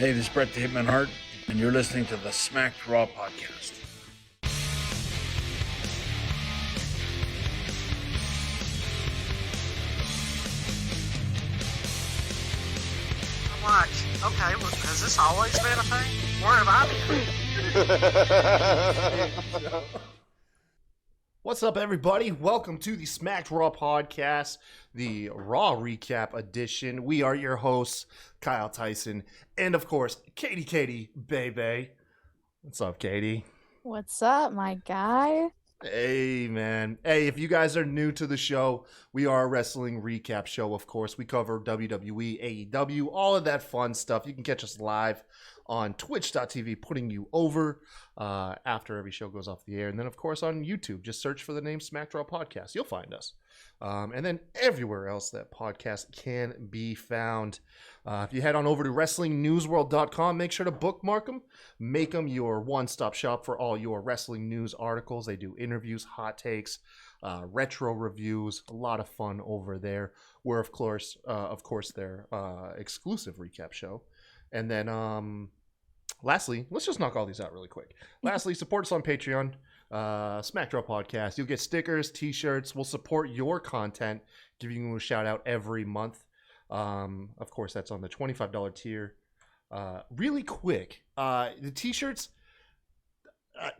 Hey, this is Brett the Hitman Hart, and you're listening to the Smacked Raw podcast. I'm like, okay, well, has this always been a thing? Where have I been? What's up, everybody? Welcome to the Smacked Raw podcast, the Raw Recap edition. We are your hosts, Kyle Tyson, and of course, Katie Bebe. What's up, Katie? What's up, my guy? Hey, man. Hey, if you guys are new to the show, we are a wrestling recap show, of course. We cover WWE, AEW, all of that fun stuff. You can catch us live on twitch.tv, putting you over after every show goes off the air. And then, of course, on YouTube, just search for the name Smacked Raw Podcast. You'll find us. And then everywhere else that podcast can be found. If you head on over to WrestlingNewsWorld.com, make sure to bookmark them. Make them your one-stop shop for all your wrestling news articles. They do interviews, hot takes, retro reviews. A lot of fun over there. We're, of course, their exclusive recap show. And then, lastly, let's just knock all these out really quick. Lastly, support us on Patreon, Smacked Raw Podcast. You'll get stickers, t-shirts. We'll support your content, giving you a shout out every month. Of course, that's on the $25 tier. Really quick, the t-shirts,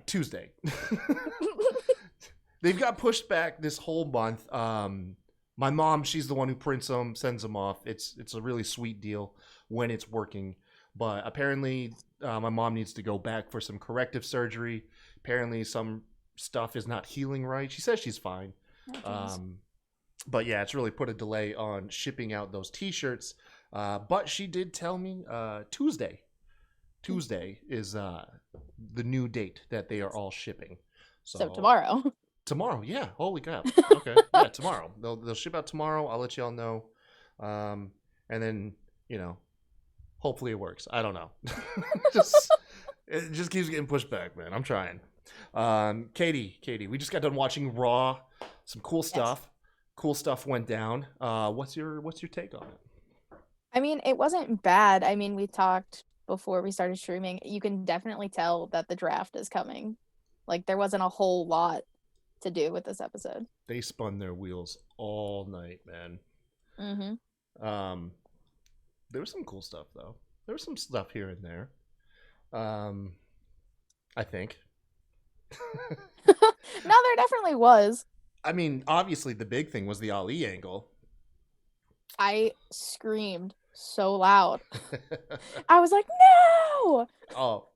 Tuesday. They've got pushed back this whole month. My mom, she's the one who prints them, sends them off. It's a really sweet deal when it's working. But apparently, my mom needs to go back for some corrective surgery. Apparently, some stuff is not healing right. She says she's fine. But yeah, it's really put a delay on shipping out those t-shirts. But she did tell me Tuesday is the new date that they are all shipping. So tomorrow. Tomorrow, yeah. Holy crap. Okay. Yeah, tomorrow. They'll ship out tomorrow. I'll let y'all know. And then, hopefully it works. I don't know. It just keeps getting pushed back, man. I'm trying. Katie, we just got done watching Raw. Some cool stuff. Yes. Cool stuff went down. What's your take on it? I mean, it wasn't bad. I mean, we talked before we started streaming. You can definitely tell that the draft is coming. Like, there wasn't a whole lot to do with this episode. They spun their wheels all night, man. Mm-hmm. There was some cool stuff, though. There was some stuff here and there. I think. No, there definitely was. I mean, obviously, the big thing was the Ali angle. I screamed so loud. I was like, no! Oh,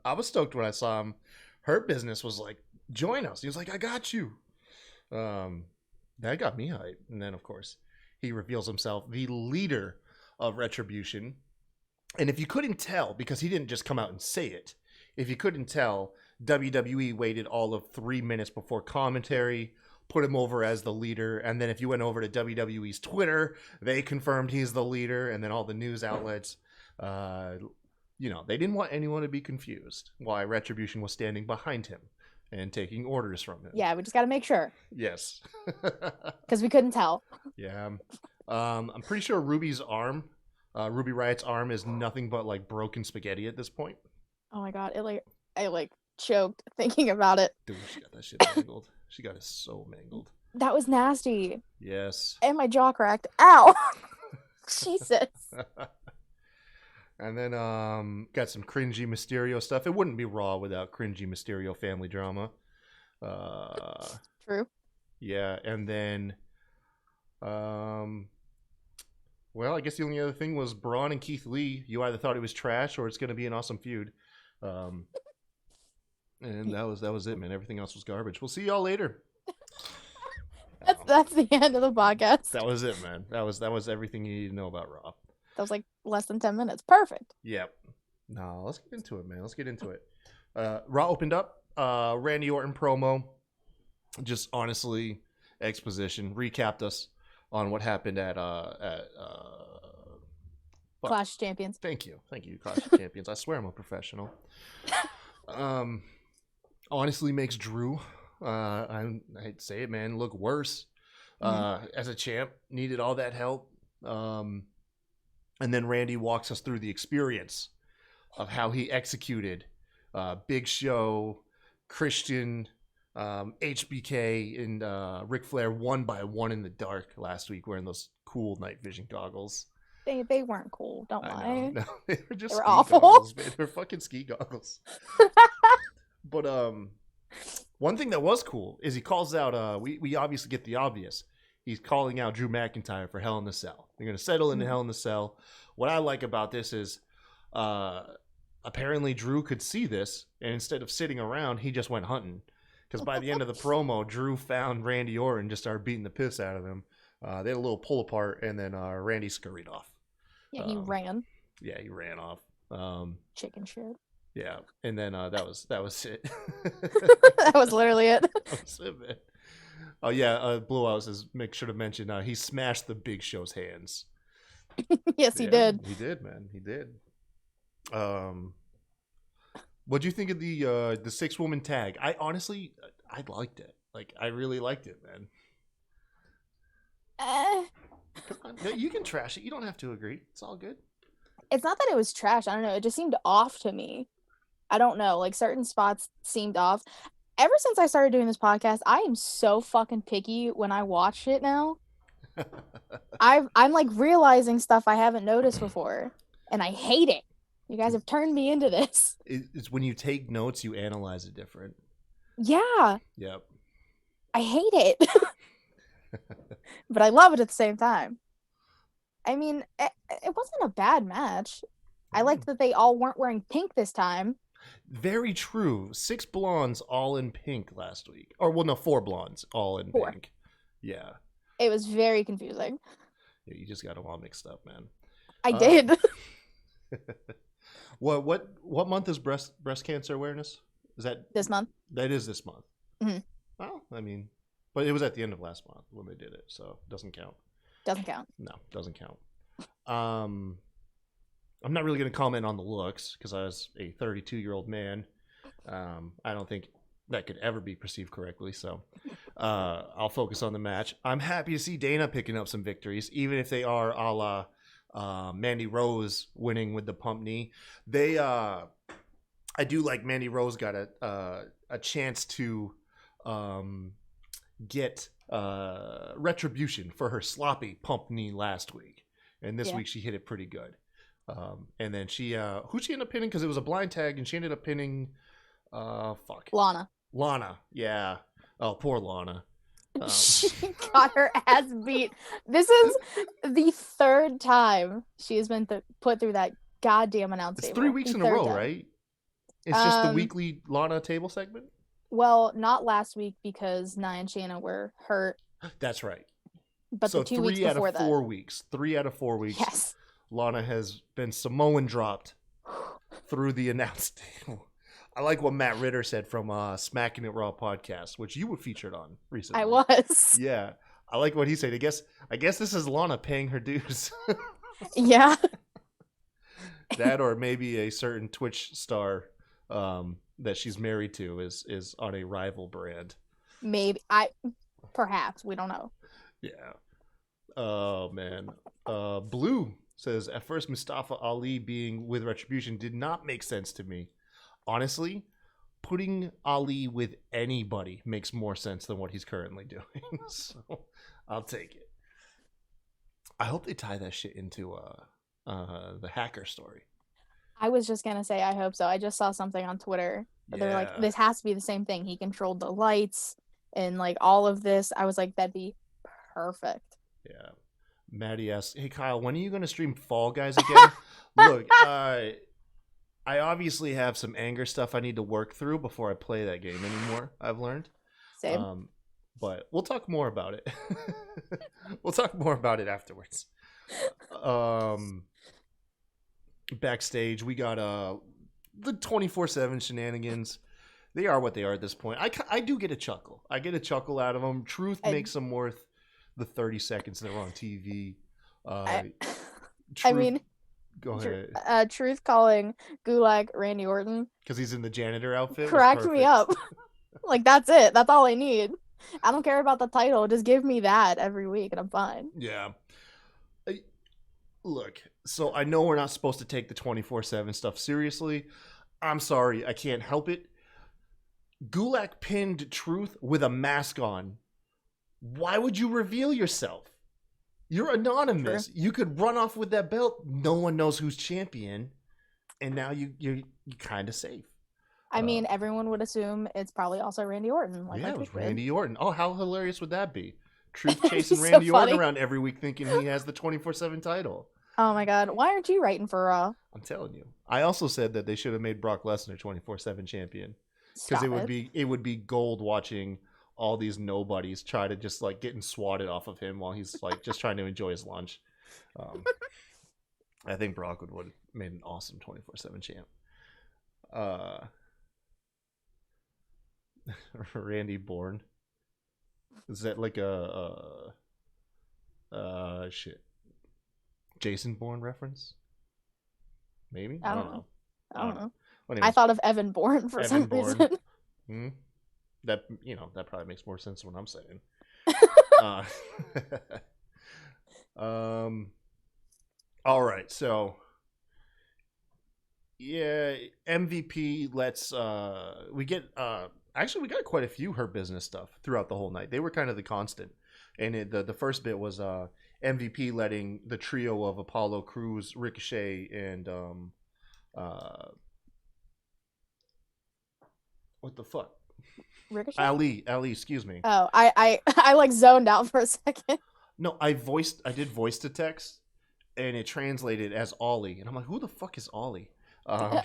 I was stoked when I saw him. Her business was like, join us. He was like, I got you. That got me hyped. And then, of course, he reveals himself the leader of Retribution. And if you couldn't tell, because he didn't just come out and say it, if you couldn't tell, WWE waited all of 3 minutes before commentary, put him over as the leader, and then if you went over to WWE's Twitter, they confirmed he's the leader, and then all the news outlets, they didn't want anyone to be confused why Retribution was standing behind him and taking orders from him. Yeah, we just got to make sure. Yes. Because we couldn't tell. Yeah. I'm pretty sure Ruby Riot's arm is nothing but like broken spaghetti at this point. Oh my god, I choked thinking about it. Dude, she got that shit mangled. She got it so mangled. That was nasty. Yes. And my jaw cracked. Ow! Jesus. And then got some cringy Mysterio stuff. It wouldn't be Raw without cringy Mysterio family drama. True. Yeah, and then well, I guess the only other thing was Braun and Keith Lee. You either thought it was trash or it's going to be an awesome feud. And that was it, man. Everything else was garbage. We'll see y'all later. That's the end of the podcast. That was it, man. That was everything you need to know about Raw. That was like less than 10 minutes. Perfect. Yep. No, let's get into it, man. Let's get into it. Raw opened up. Randy Orton promo. Just honestly, exposition. Recapped us on what happened at Clash of Champions. Thank you, Clash of Champions. I swear I'm a professional. Honestly, makes Drew, I hate to say it, man, look worse. As a champ, needed all that help. And then Randy walks us through the experience of how he executed Big Show, Christian, HBK, and Ric Flair one by one in the dark last week wearing those cool night vision goggles. They weren't cool. Don't I lie. know. No, they were just They were ski awful. goggles, man. They're fucking ski goggles. But one thing that was cool is he calls out. We obviously get the obvious. He's calling out Drew McIntyre for Hell in the Cell. They're going to settle into Hell in the Cell. What I like about this is apparently Drew could see this, and instead of sitting around, he just went hunting. Because by the end of the promo, Drew found Randy Orton and just started beating the piss out of him. They had a little pull apart, and then Randy scurried off. Yeah, he ran. Yeah, he ran off. Chicken shit. Yeah, and then that was it. That was literally it. That was it, man. Oh yeah, Blue House says make sure to mention he smashed the Big Show's hands. Yes, he did. He did, man. He did. What'd you think of the 6-woman tag? I honestly liked it. Like I really liked it, man. Come on, no, you can trash it. You don't have to agree. It's all good. It's not that it was trash. I don't know. It just seemed off to me. I don't know. Like certain spots seemed off. Ever since I started doing this podcast, I am so fucking picky when I watch it now. I'm like realizing stuff I haven't noticed before, and I hate it. You guys have turned me into this. It's when you take notes, you analyze it different. Yeah. Yep. I hate it. But I love it at the same time. I mean, it wasn't a bad match. I liked that they all weren't wearing pink this time. Very true. 6 blondes all in pink last week. Or, well, no, 4 blondes all in 4. pink. Yeah. It was very confusing. Yeah, you just got them all mixed up, man. I did. What month is breast cancer awareness? Is that This month? That is this month. Mm-hmm. Well, I mean, but it was at the end of last month when they did it, so it doesn't count. Doesn't count. No, doesn't count. I'm not really going to comment on the looks because I was a 32-year-old man. I don't think that could ever be perceived correctly, so I'll focus on the match. I'm happy to see Dana picking up some victories, even if they are a la Mandy Rose winning with the pump knee. I do like Mandy Rose got a chance to get retribution for her sloppy pump knee last week, and this week she hit it pretty good. And then who she ended up pinning because it was a blind tag, and she ended up pinning Lana. Yeah. Oh, poor Lana. She got her ass beat. This is the 3rd time she has been put through that goddamn announce table. It's 3 weeks in a row, right? It's just the weekly Lana table segment? Well, not last week because Nia and Shanna were hurt. That's right. But so the 2 weeks before that. 3 out of 4 weeks. Yes. Lana has been Samoan dropped through the announce table. I like what Matt Ritter said from Smacking It Raw podcast, which you were featured on recently. I was. Yeah. I like what he said. I guess this is Lana paying her dues. Yeah. That or maybe a certain Twitch star that she's married to is on a rival brand. Maybe. Perhaps. We don't know. Yeah. Oh, man. Blue says, at first Mustafa Ali being with Retribution did not make sense to me. Honestly, putting Ali with anybody makes more sense than what he's currently doing. So I'll take it. I hope they tie that shit into the hacker story. I was just going to say, I hope so. I just saw something on Twitter. They're like, this has to be the same thing. He controlled the lights and like all of this. I was like, that'd be perfect. Yeah. Maddie asks, hey, Kyle, when are you going to stream Fall Guys again? Look, I obviously have some anger stuff I need to work through before I play that game anymore, I've learned. Same. But we'll talk more about it. We'll talk more about it afterwards. Backstage, we got the 24/7 shenanigans. They are what they are at this point. I do get a chuckle. I get a chuckle out of them. Truth makes them worth the 30 seconds they're on TV. I mean, go ahead. Truth calling Gulag Randy Orton because he's in the janitor outfit. Cracked me up. Like, that's it. That's all I need. I don't care about the title. Just give me that every week and I'm fine. Yeah. Look, so I know we're not supposed to take the 24/7 stuff seriously. I'm sorry, I can't help it. Gulak pinned Truth with a mask on. Why would you reveal yourself? You're anonymous. True. You could run off with that belt. No one knows who's champion, and now you're kind of safe. I mean, everyone would assume it's probably also Randy Orton. Like Yeah, I it was just did. Randy Orton. Oh, how hilarious would that be? Truth That'd be chasing so Randy Orton funny. around every week, thinking he has the 24/7 title. Oh my god, why aren't you writing for Raw? I'm telling you. I also said that they should have made Brock Lesnar 24/7 champion because Stop it would be gold watching all these nobodies try to just like getting swatted off of him while he's like just trying to enjoy his lunch. I think Brock would have made an awesome 24/7 champ. Randy Bourne. Is that like a shit Jason Bourne reference? Maybe? I don't know. I don't know. Well, I anyways, thought of Evan Bourne for Evan some Bourne. reason. That that probably makes more sense than what I'm saying. All right, so yeah, MVP. Let's we get actually we got quite a few Hurt Business stuff throughout the whole night. They were kind of the constant, and the first bit was MVP letting the trio of Apollo Crews, Ricochet, and what the fuck? Ricochet? Ali, excuse me. Oh, I like zoned out for a second. No, I did voice to text, and it translated as Ollie, and I'm like, who the fuck is Ollie? Know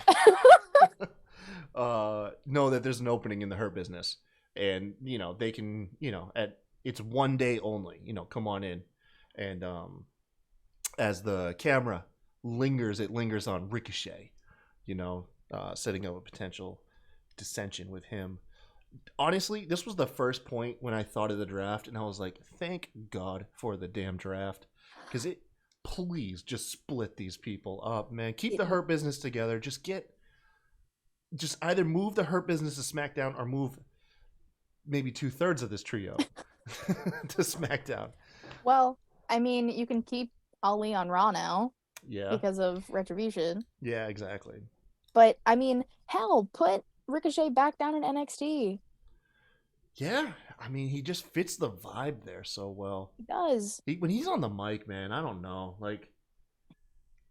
that there's an opening in the Hurt Business, and they can it's one day only. Come on in, and as the camera lingers, it lingers on Ricochet, setting up a potential dissension with him. Honestly, this was the first point when I thought of the draft, and I was like, thank God for the damn draft, because please just split these people up, man. Keep the Hurt Business together. Just either move the Hurt Business to SmackDown or move maybe 2/3 of this trio to SmackDown. Well, I mean, you can keep Ali on Raw now. Yeah. Because of Retribution. Yeah, exactly. But I mean, hell, put Ricochet back down in NXT. Yeah, I mean, he just fits the vibe there so well. He does. When he's on the mic, man, I don't know. Like,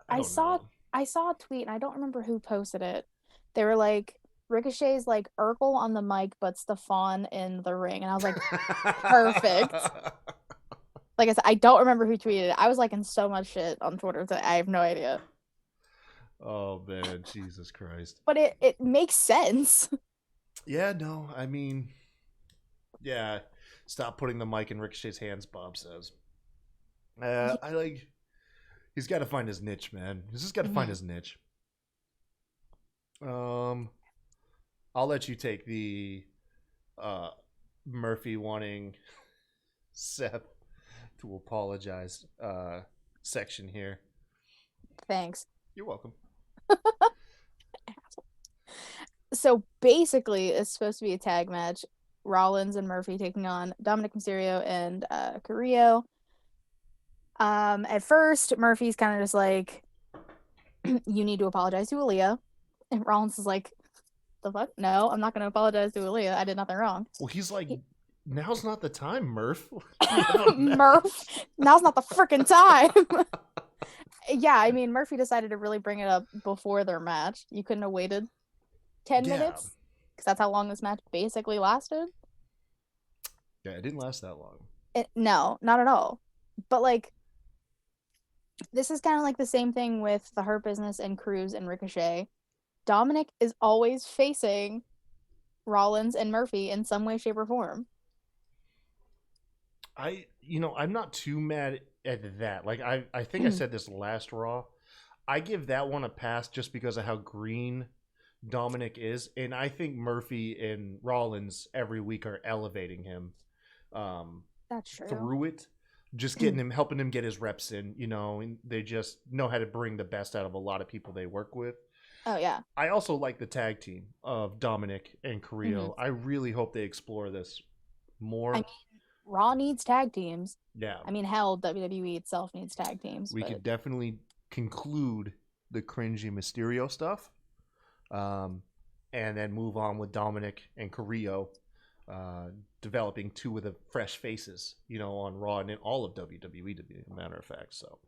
I saw a tweet, and I don't remember who posted it. They were like, Ricochet's like Urkel on the mic, but Stefan in the ring. And I was like, perfect. Like I said, I don't remember who tweeted it. I was like in so much shit on Twitter that I have no idea. Oh, man, Jesus Christ. But it makes sense. Yeah, no, I mean, yeah, stop putting the mic in Ricochet's hands, Bob says. He's got to find his niche, man. He's just got to find his niche. I'll let you take the Murphy wanting Seth to apologize section here. Thanks. You're welcome. So basically, it's supposed to be a tag match. Rollins and Murphy taking on Dominic Mysterio and Carrillo. At first, Murphy's kind of just like, you need to apologize to Aaliyah. And Rollins is like, the fuck? No, I'm not going to apologize to Aaliyah. I did nothing wrong. Well, he's like, now's not the time, Murph. Murph, now's not the freaking time. Yeah, I mean, Murphy decided to really bring it up before their match. You couldn't have waited 10 minutes? Because that's how long this match basically lasted. Yeah, it didn't last that long. No, not at all. But, like, this is kind of like the same thing with the Hurt Business and Crews and Ricochet. Dominic is always facing Rollins and Murphy in some way, shape, or form. I'm not too mad at that. Like, I think I said this last Raw. I give that one a pass just because of how green Dominic is, and I think Murphy and Rollins every week are elevating him. That's true. Through it, just getting him, helping him get his reps in. And they just know how to bring the best out of a lot of people they work with. Oh yeah. I also like the tag team of Dominic and Carrillo. I really hope they explore this more. Raw needs tag teams. Yeah. I mean, hell, WWE itself needs tag teams. We could definitely conclude the cringy Mysterio stuff, and then move on with Dominic and Carrillo, developing two of the fresh faces, on Raw and in all of WWE, to be a matter of fact. So,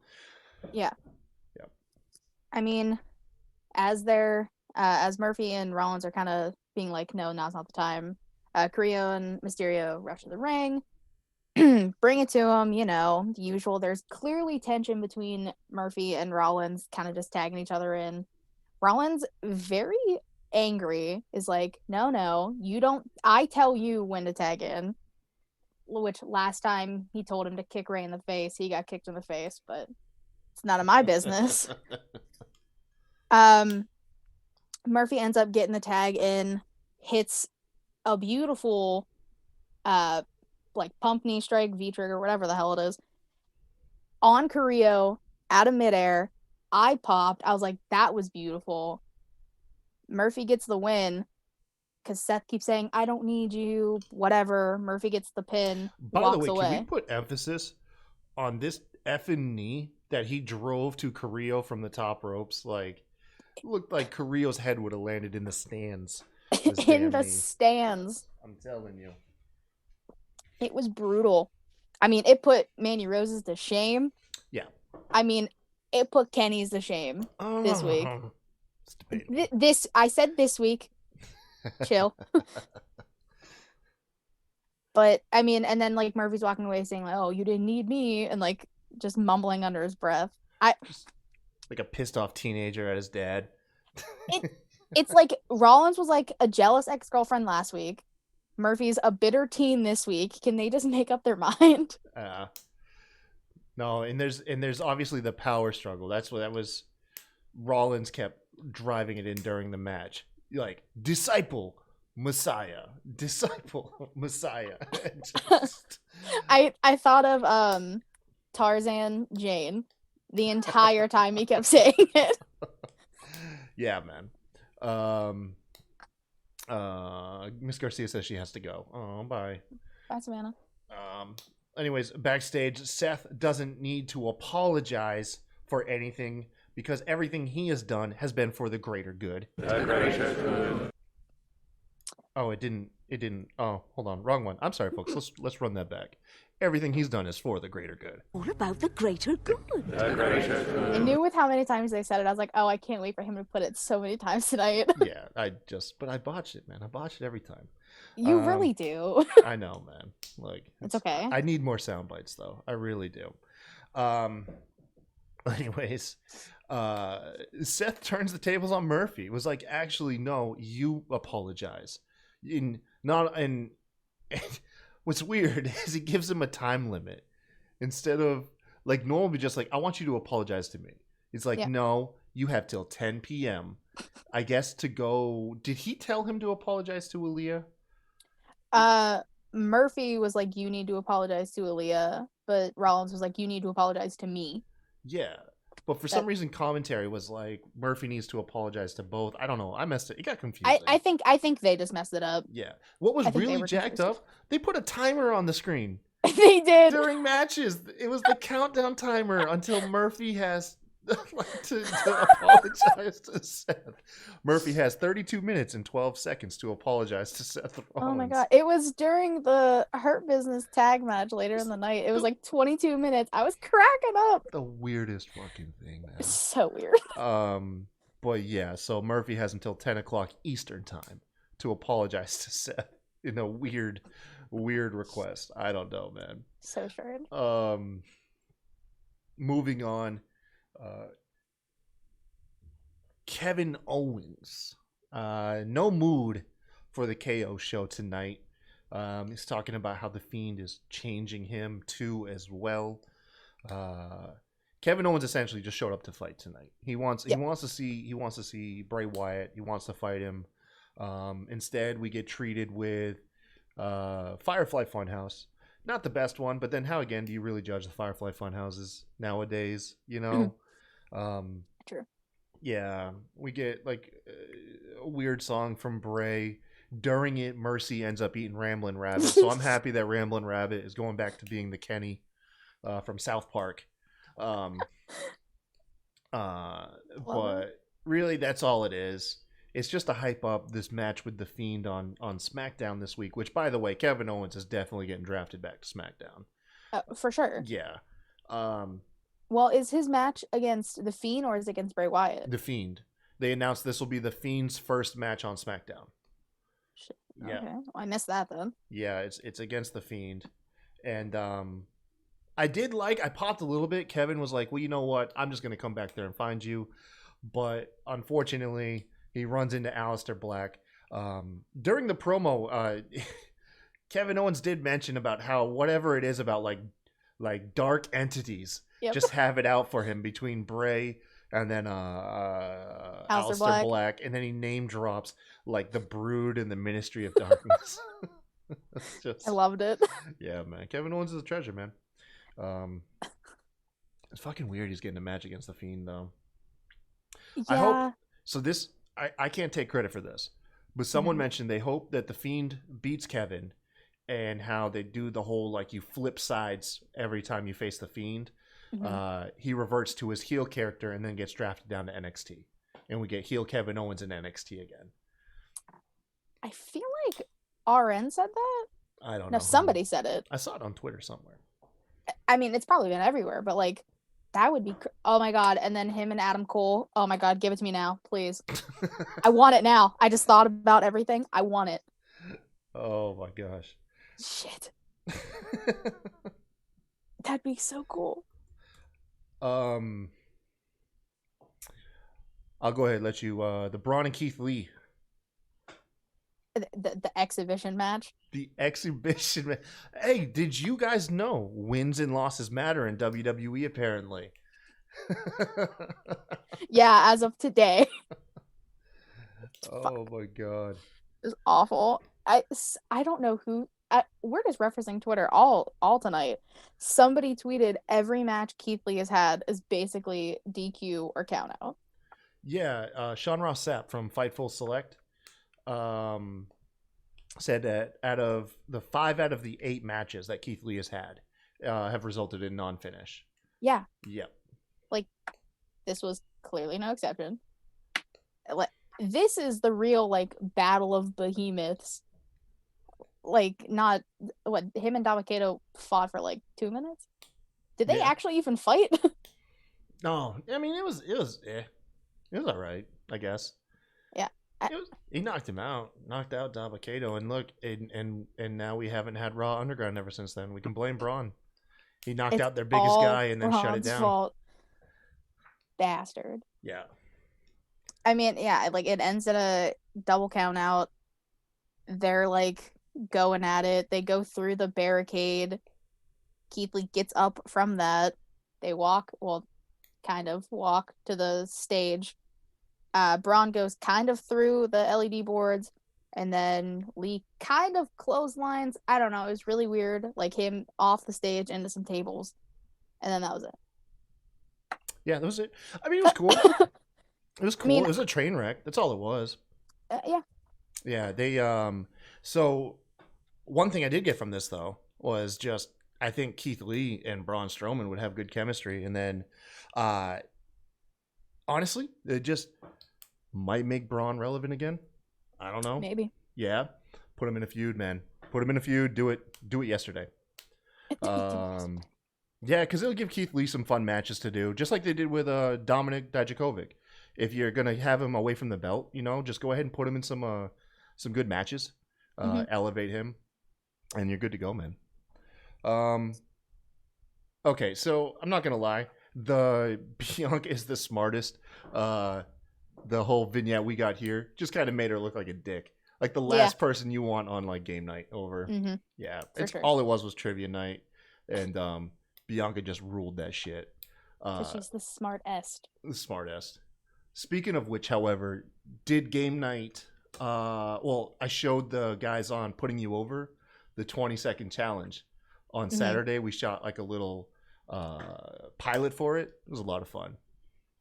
yeah. Yeah. I mean, as Murphy and Rollins are kind of being like, no, now's not the time. Carrillo and Mysterio rush to the ring. Bring it to him, the usual. There's clearly tension between Murphy and Rollins, kind of just tagging each other in. Rollins, very angry, is like, no, you don't. I tell you when to tag in. Which last time he told him to kick Ray in the face, he got kicked in the face, but it's none of my business. Murphy ends up getting the tag in, hits a beautiful pump knee strike, V-trigger, whatever the hell it is, on Carrillo, out of midair. I popped. I was like, that was beautiful. Murphy gets the win because Seth keeps saying, I don't need you, whatever. Murphy gets the pin, by the way, away. Can we put emphasis on this effing knee that he drove to Carrillo from the top ropes? Like, it looked like Carrillo's head would have landed in the stands. In the stands. I'm telling you. It was brutal. I mean, it put Mandy Rose's to shame. Yeah. I mean, it put Kenny's to shame this week. I said this week. Chill. But, I mean, and then, Murphy's walking away saying, oh, you didn't need me, and, just mumbling under his breath. Just like a pissed off teenager at his dad. It's like Rollins was like a jealous ex-girlfriend last week. Murphy's a bitter teen this week. Can they just make up their mind? No, and there's obviously the power struggle. That was Rollins kept driving it in during the match. Like, disciple Messiah. I thought of Tarzan Jane the entire time he kept saying it. Yeah, man. Miss Garcia says she has to go. Oh, bye. Bye, Savannah. Anyways, backstage, Seth doesn't need to apologize for anything because everything he has done has been for the greater good. Oh, it didn't. Oh, hold on. Wrong one. I'm sorry, folks. Let's run that back. Everything he's done is for the greater good. All about the greater good. I knew with how many times they said it, I was like, oh, I can't wait for him to put it so many times tonight. Yeah, but I botch it, man. I botch it every time. You really do. I know, man. It's okay. I need more sound bites, though. I really do. Anyways, Seth turns the tables on Murphy. It was like, actually, no, you apologize. What's weird is he gives him a time limit instead of normally just I want you to apologize to me. It's like, no, you have till 10 p.m. I guess to go. Did he tell him to apologize to Aaliyah? Murphy was like, you need to apologize to Aaliyah, but Rollins was like, you need to apologize to me. Yeah. But for some reason, commentary was like, Murphy needs to apologize to both. I don't know. I messed it. It got confusing. I think they just messed it up. Yeah. What was really jacked up? They put a timer on the screen. They did. During matches. It was the countdown timer until Murphy has to apologize to Seth. Murphy has 32 minutes and 12 seconds to apologize to Seth Rollins. Oh my god. It was during the Hurt Business tag match later in the night. It was 22 minutes. I was cracking up. The weirdest fucking thing, man. It's so weird. But yeah, so Murphy has until 10 o'clock Eastern time to apologize to Seth in a weird request. I don't know, man. So strange. Moving on. Kevin Owens, no mood for the KO show tonight. He's talking about how the Fiend is changing him too as well. Kevin Owens essentially just showed up to fight tonight. He wants to see Bray Wyatt. He wants to fight him. Instead, we get treated with Firefly Funhouse. Not the best one, but then how again do you really judge the Firefly Funhouses nowadays? True. Yeah, we get a weird song from Bray. during it, Mercy ends up eating Ramblin' Rabbit. So I'm happy that Ramblin' Rabbit is going back to being the Kenny from South Park. But really, that's all it is. It's just to hype up this match with The Fiend on SmackDown this week, which, by the way, Kevin Owens is definitely getting drafted back to SmackDown. For sure. Yeah. Well, is his match against The Fiend or is it against Bray Wyatt? The Fiend. They announced this will be The Fiend's first match on SmackDown. Shit. Yeah. Okay. Well, I missed that then. Yeah, it's against The Fiend. And I popped a little bit. Kevin was like, well, you know what? I'm just going to come back there and find you. But unfortunately, he runs into Aleister Black. During the promo, Kevin Owens did mention about how whatever it is about like dark entities, just have it out for him between Bray and then Aleister Black. And then he name drops like the Brood and the Ministry of Darkness. I loved it. Yeah, man. Kevin Owens is a treasure, man. It's fucking weird he's getting a match against The Fiend, though. Yeah. I hope so. This I can't take credit for this, but someone mentioned they hope that The Fiend beats Kevin, and how they do the whole like you flip sides every time you face The Fiend. He reverts to his heel character and then gets drafted down to NXT, and we get heel Kevin Owens in NXT again. I feel like RN said that. I don't know. No, somebody said it. I saw it on Twitter somewhere. I mean, it's probably been everywhere, but like that would be oh my god. And then him and Adam Cole, oh my god, give it to me now, please. I want it now. I just thought about everything. I want it. Oh my gosh. Shit. That'd be so cool. I'll go ahead and let you the Braun and Keith Lee. The exhibition match. The exhibition match. Hey, did you guys know wins and losses matter in WWE apparently? Yeah, as of today. Oh my god. It's awful. I don't know who we're just referencing Twitter all tonight. Somebody tweeted every match Keith Lee has had is basically DQ or count out. Yeah, Sean Ross Sapp from Fightful Select said that out of the 5 out of the 8 matches that Keith Lee has had have resulted in non-finish. Yeah. Yep. Like this was clearly no exception. Like this is the real like battle of behemoths. Like not what him and Dabba-Kato fought for like 2 minutes. Did they actually even fight? No, I mean it was all right, I guess. Yeah, he knocked him out, knocked out Dabba-Kato, and look, and now we haven't had Raw Underground ever since then. We can blame Braun. He knocked out their biggest guy and then shut it down. Fault. Bastard. Yeah. I mean, yeah, like it ends in a double count out. They're like going at it. They go through the barricade. Keith Lee gets up from that. They kind of walk to the stage. Braun goes kind of through the LED boards, and then Lee kind of clotheslines. I don't know. It was really weird. Like him off the stage into some tables, and then that was it. Yeah, that was it. I mean, it was cool. It was cool. I mean, it was a train wreck. That's all it was. Yeah. Yeah. They So one thing I did get from this though was just I think Keith Lee and Braun Strowman would have good chemistry, and then honestly, it just might make Braun relevant again. I don't know. Maybe. Yeah. Put him in a feud, man. Put him in a feud. Do it yesterday. Yeah, because it'll give Keith Lee some fun matches to do, just like they did with Dominik Dijakovic. If you're gonna have him away from the belt, just go ahead and put him in some good matches, elevate him, and you're good to go, man. Okay, so I'm not gonna lie, the Bianca is the smartest. The whole vignette we got here just kind of made her look like a dick, like the last person you want on like game night over. Yeah, it's sure. All it was trivia night, and Bianca just ruled that shit. She's the smartest. The smartest. Speaking of which, however, did game night? I showed the guys on Putting You Over, the 20-second challenge on Saturday. We shot like a little pilot for it. It was a lot of fun.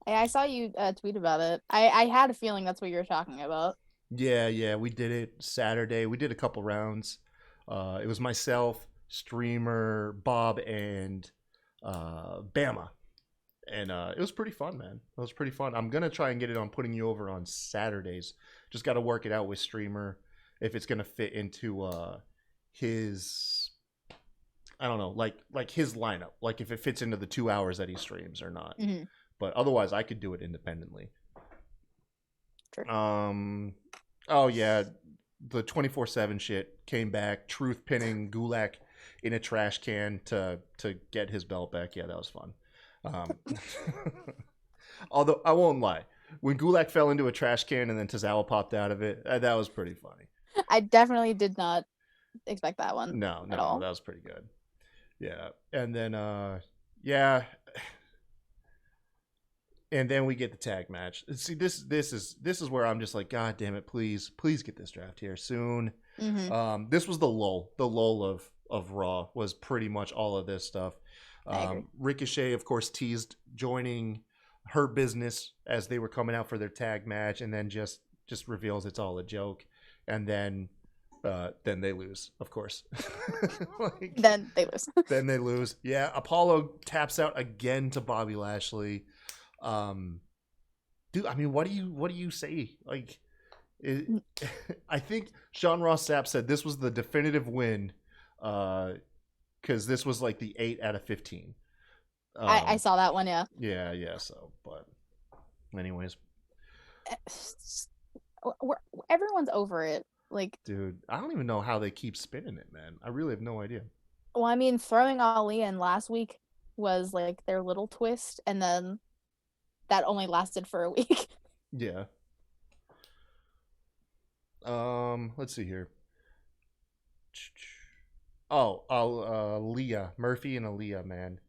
I saw you tweet about it. I had a feeling that's what you were talking about. Yeah, we did it Saturday. We did a couple rounds. It was myself, streamer Bob, and Bama, and it was pretty fun, man. It was pretty fun. I'm gonna try and get it on putting you over on Saturdays. Just got to work it out with streamer if it's gonna fit into his. I don't know, like his lineup, like if it fits into the 2 hours that he streams or not. Mm-hmm. But otherwise, I could do it independently. True. Oh yeah, the 24/7 shit came back. Truth pinning Gulak in a trash can to get his belt back. Yeah, that was fun. Although I won't lie, when Gulak fell into a trash can and then Tozawa popped out of it, that was pretty funny. I definitely did not expect that one. No, at all. That was pretty good. Yeah, and then yeah. And then we get the tag match. See, this is where I'm just like, God damn it, please get this draft here soon. Mm-hmm. This was the lull of Raw was pretty much all of this stuff. Ricochet, of course, teased joining Hurt Business as they were coming out for their tag match, and then just reveals it's all a joke, and then they lose, of course. Then they lose. Then they lose. Yeah, Apollo taps out again to Bobby Lashley. Dude, I mean, what do you say? Like, I think Sean Ross Sapp said this was the definitive win, because this was like the 8 out of 15. I saw that one, yeah. Yeah. So, but, anyways, everyone's over it. Like, dude, I don't even know how they keep spinning it, man. I really have no idea. Well, I mean, throwing Ali in last week was like their little twist, and then that only lasted for a week. Yeah. Let's see here. Aaliyah, Murphy and Aaliyah, man.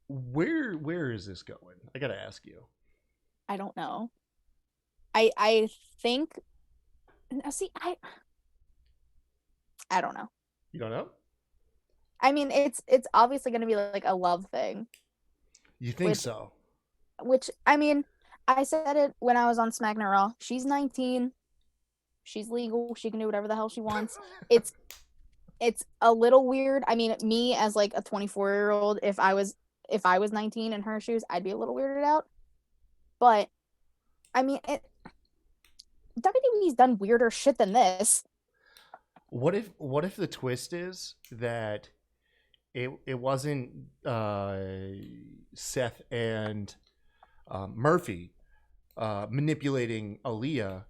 Where is this going? I gotta ask you. I don't know. I think. See, I don't know. You don't know? I mean, it's obviously going to be like a love thing. You think so? Which, I mean, I said it when I was on SmackDown Raw. She's 19. She's legal. She can do whatever the hell she wants. It's a little weird. I mean, me as like a 24-year-old, if I was 19 in her shoes, I'd be a little weirded out. But I mean, WWE's done weirder shit than this. What if the twist is that it wasn't Seth and Murphy manipulating Aaliyah,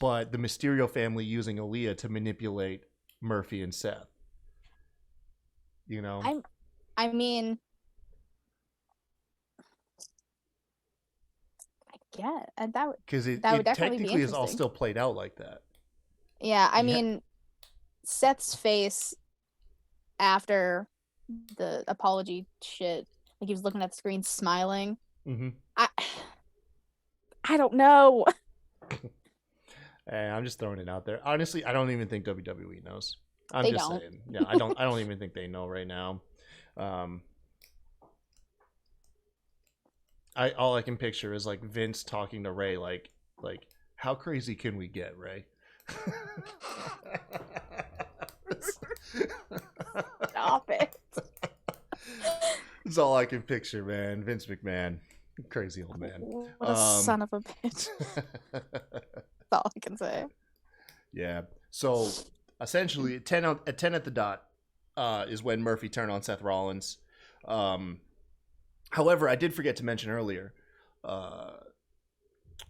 but the Mysterio family using Aaliyah to manipulate Murphy and Seth? You know? I mean, yeah, that would because it definitely technically be is all still played out like that. Yeah, I mean, Seth's face after the apology shit, like he was looking at the screen smiling. Mm-hmm. I don't know. I'm just throwing it out there. Honestly, I don't even think WWE knows. They don't. Saying. Yeah, I don't even think they know right now. All I can picture is like Vince talking to Ray, like how crazy can we get, Ray? Stop it. That's all I can picture, man. Vince McMahon, crazy old man. What a son of a bitch. That's all I can say. Yeah. So essentially, at 10 at the dot is when Murphy turned on Seth Rollins. However, I did forget to mention earlier.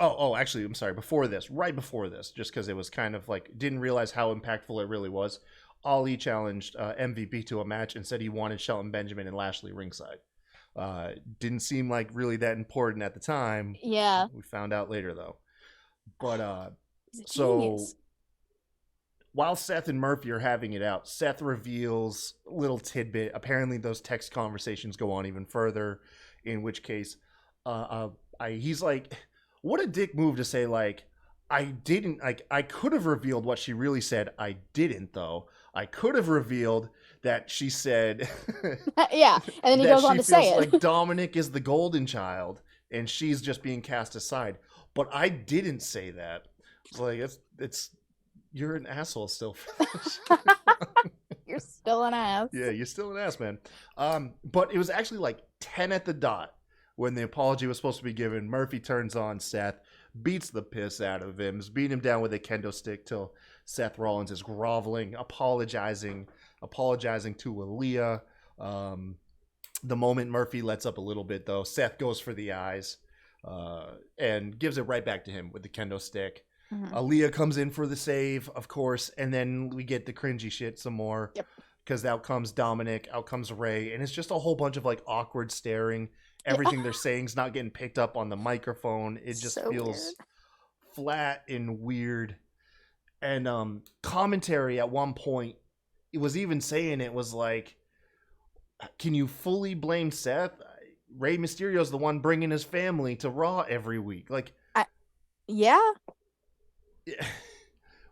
Actually, I'm sorry. Right before this, just because it was kind of like didn't realize how impactful it really was. Ali challenged MVP to a match and said he wanted Shelton Benjamin and Lashley ringside. Didn't seem like really that important at the time. Yeah. We found out later though. But so while Seth and Murphy are having it out, Seth reveals a little tidbit. Apparently those text conversations go on even further, in which case he's like, what a dick move to say, like, I could have revealed what she really said. I didn't, though. I could have revealed that she said yeah, and then he goes on to say it. Like Dominic is the golden child and she's just being cast aside. But I didn't say that. It's like it's you're an asshole still. You're still an ass. Yeah, you're still an ass, man. But it was actually like 10 at the dot when the apology was supposed to be given. Murphy turns on Seth, beats the piss out of him, beating him down with a kendo stick till Seth Rollins is groveling, apologizing to Aaliyah. The moment Murphy lets up a little bit, though, Seth goes for the eyes and gives it right back to him with the kendo stick. Mhm. Aaliyah comes in for the save, of course, and then we get the cringy shit some more. Yep. Because out comes Dominic, out comes Ray, and it's just a whole bunch of like awkward staring. Everything they're saying's not getting picked up on the microphone. It just So feels weird. flat and weird. And commentary at one point, it was even saying it was like, can you fully blame Seth? Rey Mysterio's the one bringing his family to Raw every week. Like, Yeah.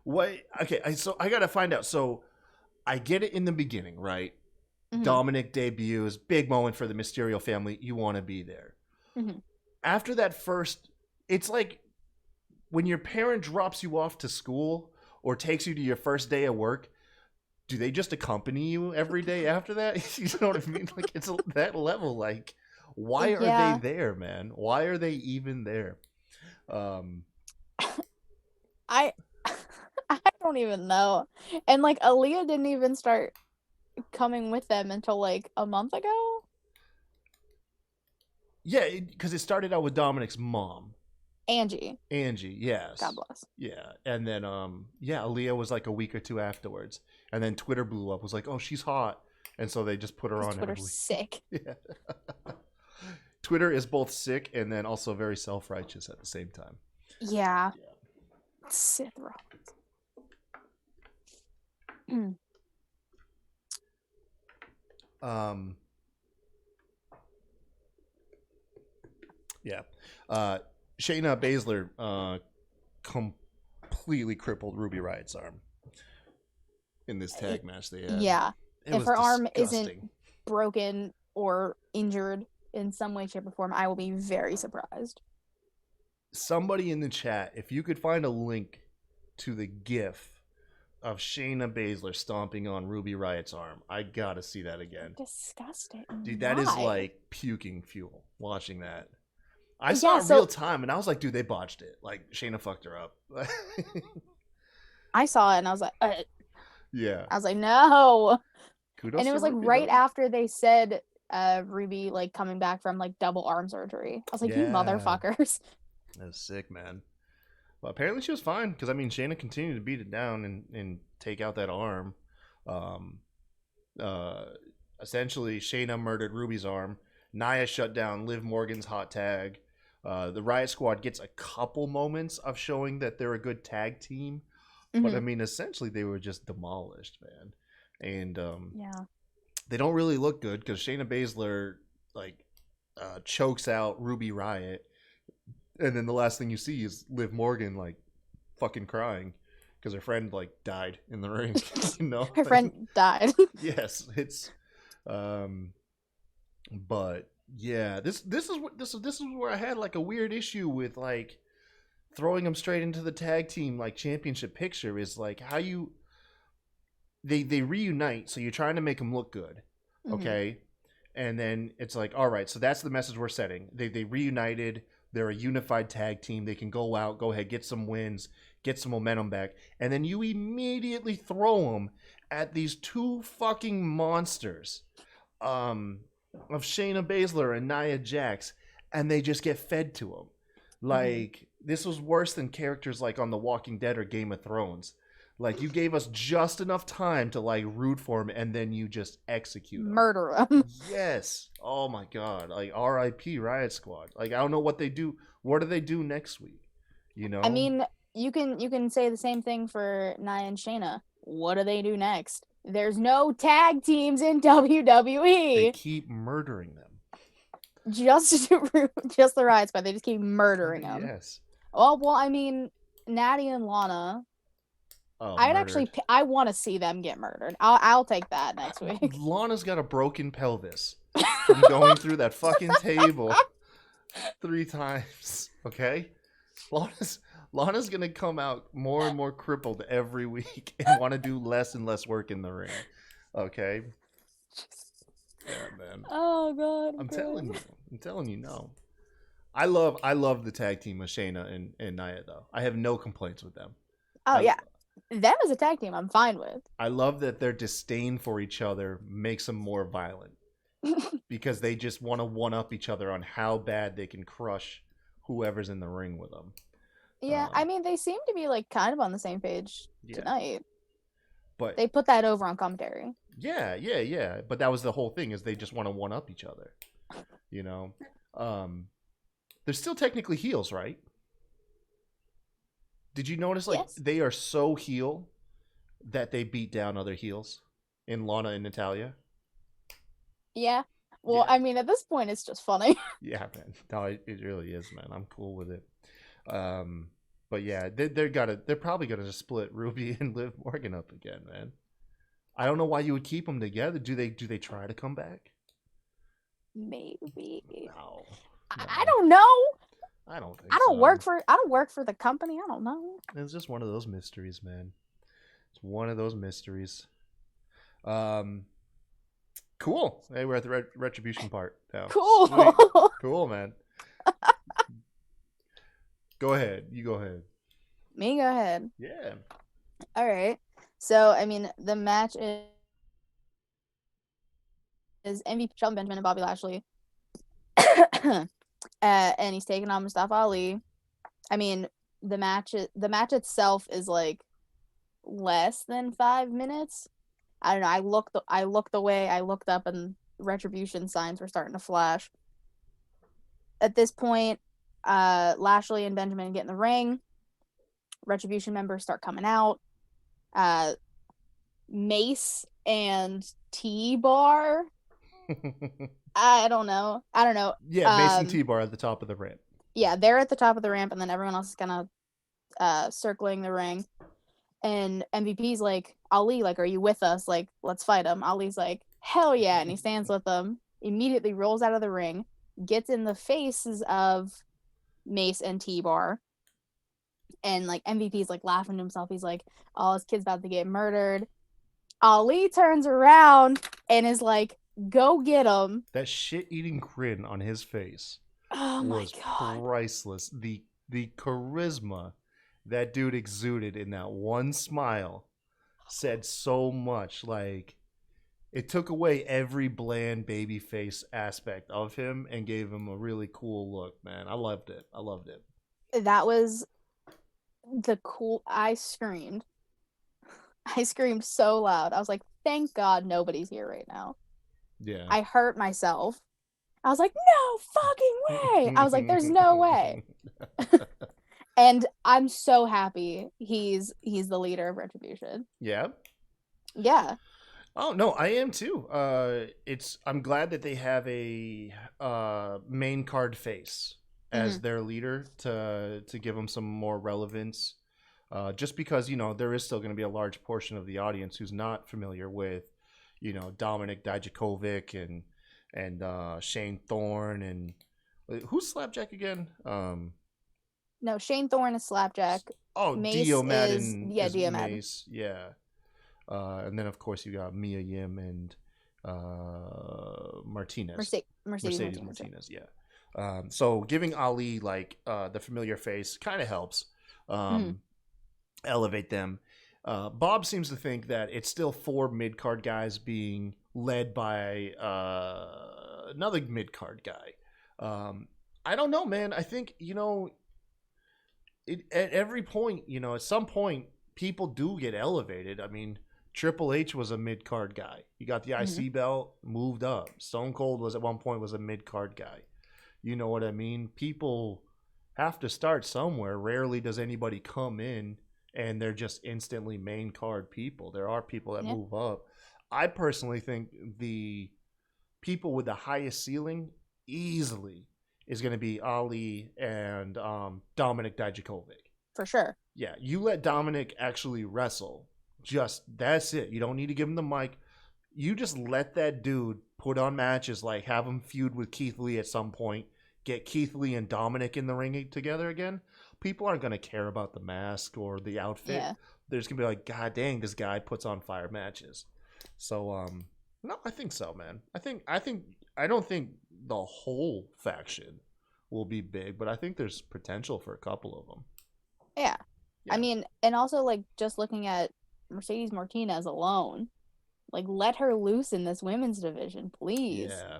what? Okay, so I gotta find out. So I get it in the beginning, right? Mhm. Dominic debuts, big moment for the Mysterio family. You want to be there. Mhm. After that first, it's like when your parent drops you off to school or takes you to your first day of work. Do they just accompany you every day after that? You know what I mean? Like, it's that level. Like, why are Yeah. they there, man? Why are they even there? I I don't even know. And like Aaliyah didn't even start coming with them until like a month ago. Yeah, because it started out with Dominic's mom, Angie. yes. God bless. Yeah, and then Aaliyah was like a week or two afterwards, and then Twitter blew up. Was like, oh, she's hot, and so they just put her on. Twitter's every sick. Yeah. Twitter is both sick and then also very self-righteous at the same time. Yeah. Sith Rollins. Yeah. Shayna Baszler completely crippled Ruby Riot's arm in this tag match they had. Yeah. It If was her arm disgusting. isn't broken or injured in some way, shape, or form, I will be very surprised. Somebody in the chat, if you could find a link to the GIF of Shayna Baszler stomping on Ruby Riot's arm, I gotta see that again. Disgusting. Dude, that is Why? like puking fuel watching that. I saw it in real time and I was like, dude, they botched it. Like, Shayna fucked her up. I saw it and I was like, Yeah. I was like, no. Kudos And it to was like Ruby, right though. after they said Ruby like coming back from like double arm surgery. I was like, you Yeah. motherfuckers. That was sick, man. Well, apparently she was fine because I mean Shayna continued to beat it down and take out that arm. Essentially, Shayna murdered Ruby's arm. Nia shut down Liv Morgan's hot tag. The Riot Squad gets a couple moments of showing that they're a good tag team, but I mean, essentially they were just demolished, man. And Yeah. they don't really look good because Shayna Baszler like chokes out Ruby Riot. And then the last thing you see is Liv Morgan like fucking crying because her friend like died in the ring. You know, Her friend died. Yes, it's, but yeah, this is where I had like a weird issue with like throwing them straight into the tag team like championship picture is like how you they reunite, so you're trying to make them look good, okay, and then it's like, all right, so that's the message we're setting. They reunited. They're a unified tag team. They can go out, go ahead, get some wins, get some momentum back. And then you immediately throw them at these two fucking monsters of Shayna Baszler and Nia Jax, and they just get fed to them. Like, this was worse than characters like on The Walking Dead or Game of Thrones. Like, you gave us just enough time to, like, root for him, and then you just execute him. Murder them. Yes. Oh, my God. Like, R.I.P. Riot Squad. Like, I don't know what they do. What do they do next week? You know? I mean, you can say the same thing for Nia and Shayna. What do they do next? There's no tag teams in WWE. They keep murdering them. Just the Riot Squad. They just keep murdering them. Yes. Well, I mean, Natty and Lana. Oh, I want to see them get murdered. I'll take that next week. Lana's got a broken pelvis from going through that fucking table 3 times. Okay, Lana's gonna come out more and more crippled every week and want to do less and less work in the ring. Okay. Yeah, man. Oh god. I'm telling you, no. I love the tag team with Shayna and Nia though. I have no complaints with them. Oh yeah. Them as a tag team, I'm fine with. I love that their disdain for each other makes them more violent because they just want to one up each other on how bad they can crush whoever's in the ring with them. Yeah, I mean, they seem to be like kind of on the same page tonight. But they put that over on commentary. Yeah. But that was the whole thing, is they just want to one up each other. You know, they're still technically heels, right? Did you notice, like, yes. They are so heel that they beat down other heels in Lana and Natalya? Yeah. Well, yeah. I mean, at this point, it's just funny. Yeah, man. No, it really is, man. I'm cool with it. But yeah, they're probably gonna just split Ruby and Liv Morgan up again, man. I don't know why you would keep them together. Do they try to come back? Maybe. No. I don't know. I don't think I don't work for the company. I don't know. It's just one of those mysteries, man. It's one of those mysteries. Cool. Hey, we're at the retribution part now. Cool. Sweet. Cool, man. Go ahead. You go ahead. Me go ahead. Yeah. All right. So, I mean, the match is MVP Shelton Benjamin and Bobby Lashley. And he's taking on Mustafa Ali. I mean, the match itself is like less than 5 minutes. I don't know. I looked away. I looked up, and Retribution signs were starting to flash. At this point, Lashley and Benjamin get in the ring. Retribution members start coming out. Mace and T-Bar. I don't know. Yeah, Mace and T-Bar at the top of the ramp. Yeah, they're at the top of the ramp, and then everyone else is kind of circling the ring. And MVP's like, Ali, like, are you with us? Like, let's fight him. Ali's like, hell yeah. And he stands with them, immediately rolls out of the ring, gets in the faces of Mace and T-Bar. And, like, MVP's, like, laughing to himself. He's like, oh, his kid's about to get murdered. Ali turns around and is like, go get him. That shit-eating grin on his face was priceless. The charisma that dude exuded in that one smile said so much. Like, it took away every bland baby face aspect of him and gave him a really cool look, man. I loved it. That was I screamed so loud. I was like, thank God nobody's here right now. Yeah. I hurt myself. I was like, no fucking way. I was like, there's no way. And I'm so happy he's the leader of Retribution. Yeah. Yeah. Oh no, I am too. I'm glad that they have a main card face as their leader to give them some more relevance. Just because, there is still going to be a large portion of the audience who's not familiar with, Dominic Dijakovic and Shane Thorne and who's Slapjack again? No, Shane Thorne is Slapjack. Oh, Dio Madden is Dio Mace. Madden. Yeah. And then, of course, you got Mia Yim and Martinez. Mercedes Martinez, yeah. So giving Ali, like, the familiar face kind of helps elevate them. Bob seems to think that it's still 4 mid-card guys being led by another mid-card guy. I don't know, man. I think, at every point, at some point, people do get elevated. I mean, Triple H was a mid-card guy. He got the IC belt, moved up. Stone Cold was at one point was a mid-card guy. You know what I mean? People have to start somewhere. Rarely does anybody come in and they're just instantly main card people. There are people that move up. I personally think the people with the highest ceiling easily is going to be Ali and Dominic Dijakovic. For sure. Yeah, you let Dominic actually wrestle. That's it. You don't need to give him the mic. You just let that dude put on matches, like have him feud with Keith Lee at some point, get Keith Lee and Dominic in the ring together again. people aren't gonna care about the mask or the outfit. Yeah. They're just gonna be like, God dang, this guy puts on fire matches. So no, I think so, man. I don't think the whole faction will be big, but I think there's potential for a couple of them. Yeah. Yeah. I mean, and also like just looking at Mercedes Martinez alone, like let her loose in this women's division, please. Yeah.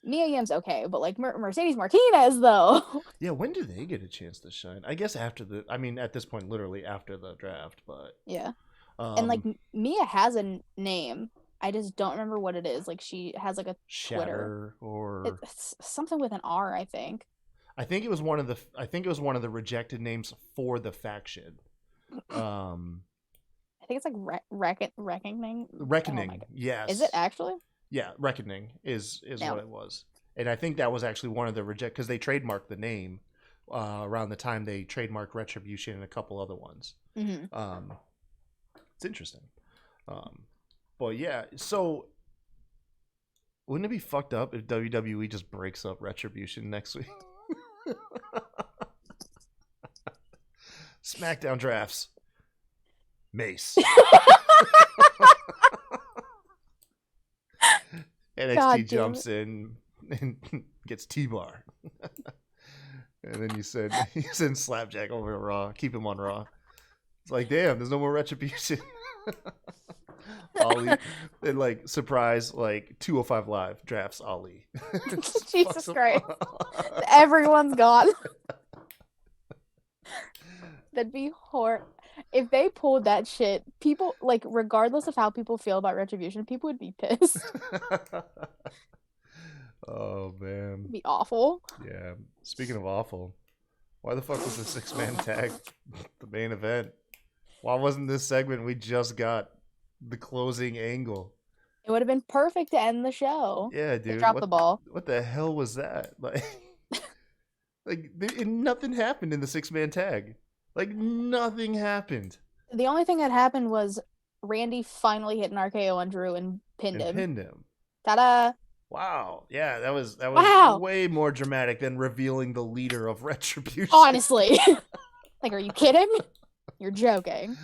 Mia Yim's okay, but like Mercedes Martinez though. Yeah, when do they get a chance to shine? I guess at this point, literally after the draft, but Yeah. And like Mia has a name. I just don't remember what it is. Like she has like a Twitter Shatter or it's something with an R, I think. I think it was one of the rejected names for the faction. I think it's like Reckoning. Reckoning. Oh my God. Yes. Is it actually? Yeah, Reckoning is No. what it was. And I think that was actually one of the because they trademarked the name around the time they trademarked Retribution and a couple other ones. Mm-hmm. It's interesting. But yeah, so wouldn't it be fucked up if WWE just breaks up Retribution next week? SmackDown drafts Mace. NXT jumps in and gets T-Bar. And then you send Slapjack over to Raw. Keep him on Raw. It's like, damn, there's no more Retribution. Ali, and like surprise, like 205 Live drafts Ali. Jesus Christ. Everyone's gone. That'd be horrible. If they pulled that shit, people, like, regardless of how people feel about Retribution, people would be pissed. Oh, man. It'd be awful. Yeah. Speaking of awful, why the fuck was the 6-man tag the main event? Why wasn't this segment we just got the closing angle? It would have been perfect to end the show. Yeah, dude. They dropped the ball. What the hell was that? Nothing happened in the 6-man tag. Like, nothing happened. The only thing that happened was Randy finally hit an RKO on Drew and pinned him. Ta-da! Wow. Yeah, that was Wow. way more dramatic than revealing the leader of Retribution. Honestly. Like, are you kidding? You're joking.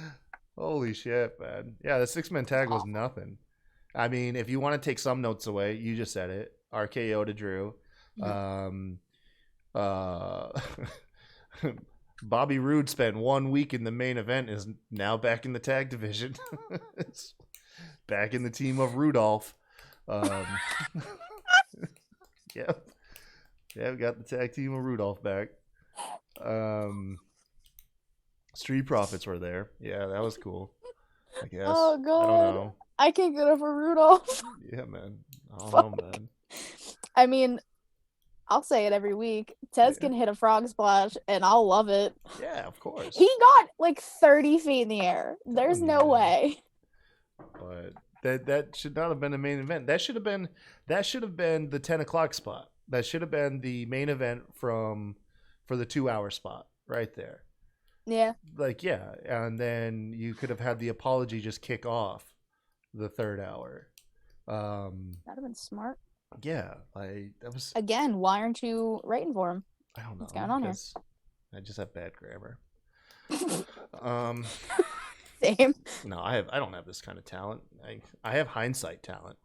Holy shit, man. Yeah, the 6-man tag was nothing. I mean, if you want to take some notes away, you just said it. RKO to Drew. Bobby Roode spent 1 week in the main event, is now back in the tag division. It's back in the team of Rudolph. Yep. Yeah, we got the tag team of Rudolph back. Street Profits were there. Yeah, that was cool. I guess. Oh, God. I don't know. I can't get over Rudolph. Yeah, man. I don't know, man. I mean, I'll say it every week. Tez can hit a frog splash, and I'll love it. Yeah, of course. He got like 30 feet in the air. There's no way. But that should not have been the main event. That should have been the 10 o'clock spot. That should have been the main event for the 2-hour spot right there. Yeah. Like, yeah, and then you could have had the apology just kick off the 3rd hour. That'd have been smart. Yeah, that was. Again, why aren't you writing for him? I don't know. What's going on here? I just have bad grammar. Same. No, I don't have this kind of talent. I have hindsight talent.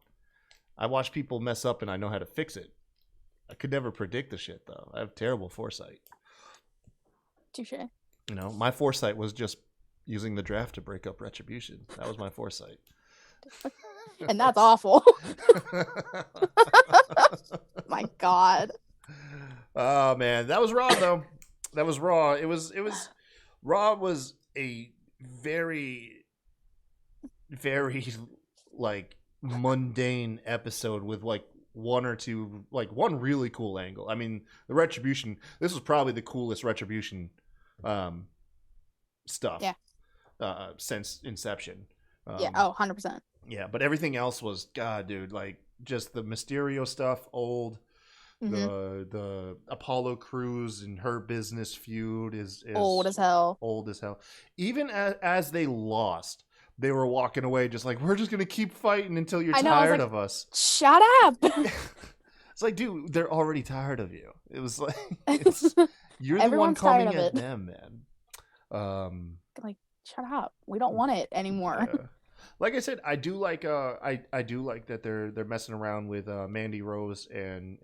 I watch people mess up and I know how to fix it. I could never predict the shit though. I have terrible foresight. Touche. You know, my foresight was just using the draft to break up Retribution. That was my foresight. And that's awful. My God. Oh man, that was Raw though. That was Raw. It was Raw was a very, very like mundane episode with like one or two, like one really cool angle. I mean, the Retribution. This was probably the coolest Retribution stuff. Yeah. Since Inception. Yeah. Oh, 100%. Yeah, but everything else was, God, dude, like just the Mysterio stuff, old. Mm-hmm. The Apollo Crews and her business feud is old as hell. Old as hell. Even as they lost, they were walking away just like, we're just gonna keep fighting until you're tired of us. Shut up. It's like, dude, they're already tired of you. It was like You're the one Everyone's tired coming of at it. them, man. Like, shut up. We don't want it anymore. Yeah. Like I said, I do like I do like that they're messing around with Mandy Rose and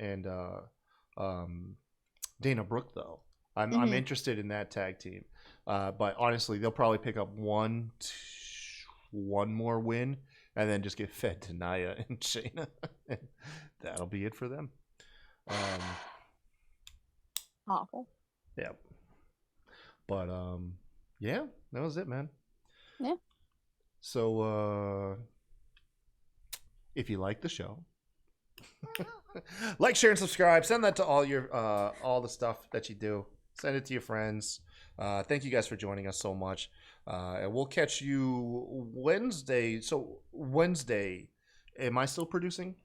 Dana Brooke though. I'm interested in that tag team. But honestly, they'll probably pick up one more win and then just get fed to Nia and Shayna. And that'll be it for them. Awful. Yeah. But yeah, that was it, man. Yeah. So if you like the show, like, share, and subscribe. Send that to all the stuff that you do. Send it to your friends. Thank you guys for joining us so much. And we'll catch you Wednesday. So Wednesday, am I still producing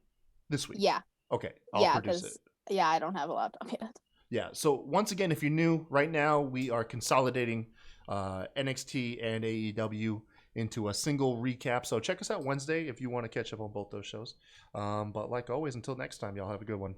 this week? Yeah. Okay, I'll produce it. Yeah, I don't have a laptop yet. Yeah. So once again, if you're new, right now we are consolidating NXT and AEW into a single recap. So check us out Wednesday if you want to catch up on both those shows. But like always, until next time, y'all have a good one.